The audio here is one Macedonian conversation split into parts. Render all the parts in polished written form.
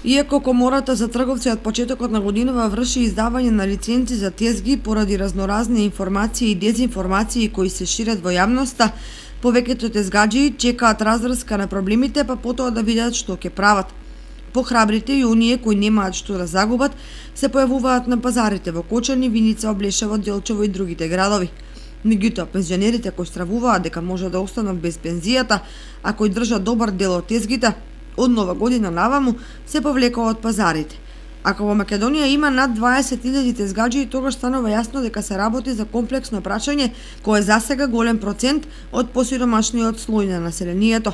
Иако Комората за трговци од почетокот на годинава врши издавање на лиценци за тезги поради разноразни информации и дезинформации кои се шират во јавноста, повеќето тезгаджии чекаат разврска на проблемите па потоа да видат што ќе прават. Похрабрите и оние кои немаат што да загубат се појавуваат на пазарите во Кочани, Виница, Облешево, Делчево и другите градови. Меѓутоа, пензионерите кои стравуваат дека може да останат без пензијата, а кои држат добар дел од тезгите, од нова година наваму се повлекува од пазарите. Ако во Македонија има над 20.000 тезгаджии, тогаш станува јасно дека се работи за комплексно прашање кое засега голем процент од посиромашниот слој на населението.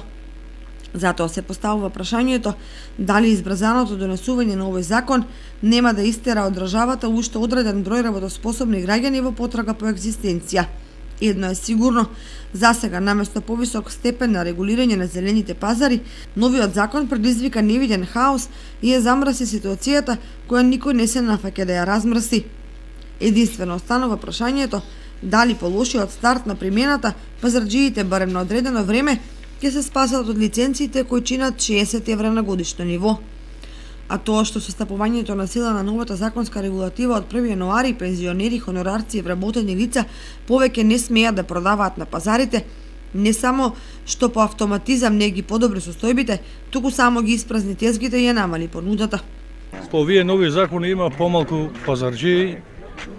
Затоа се поставува прашањето дали избрзаното донесување на овој закон нема да истера од државата уште одреден број работоспособни граѓани во потрага по екзистенција. Едно е сигурно, засега наместо повисок степен на регулирање на зелените пазари, новиот закон предизвика невиден хаос и ја замрси ситуацијата која никој не се нафаќа да ја размрси. Единствено останува прашањето дали по лошиот старт на примената пазарџиите барем на одредено време ќе се спасат од лиценциите кои чинат 60 евра на годишно ниво. А тоа што со стапувањето на сила на новата законска регулатива од 1 јануари пензионери, хонорарци и вработени лица повеќе не смеат да продаваат на пазарите, не само што по автоматизам не ги подобри состојбите, туку само ги испразни тезгите и ја намали понудата. По овие нови закони има помалку пазарџии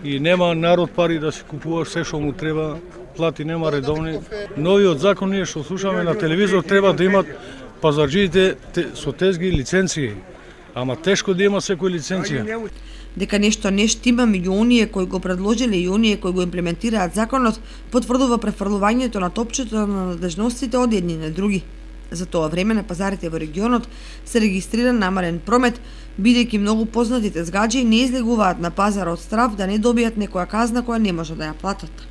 и нема народ пари да си купува се што му треба, плати нема редовни. Новиот закон ние што слушаме на телевизор треба да имат пазарџиите со тезги лиценции. Ама тешко да има секој лиценција. Дека нешто не штима меѓу оние кои го предложиле и оние кои го имплементираат законот, потврдува префрлувањето на топчето на надлежностите од едни на други. За тоа време на пазарите во регионот се регистрира намален промет, бидејќи многу познати тезгаджии не излегуваат на пазар од страв да не добијат некоја казна која не може да ја платат.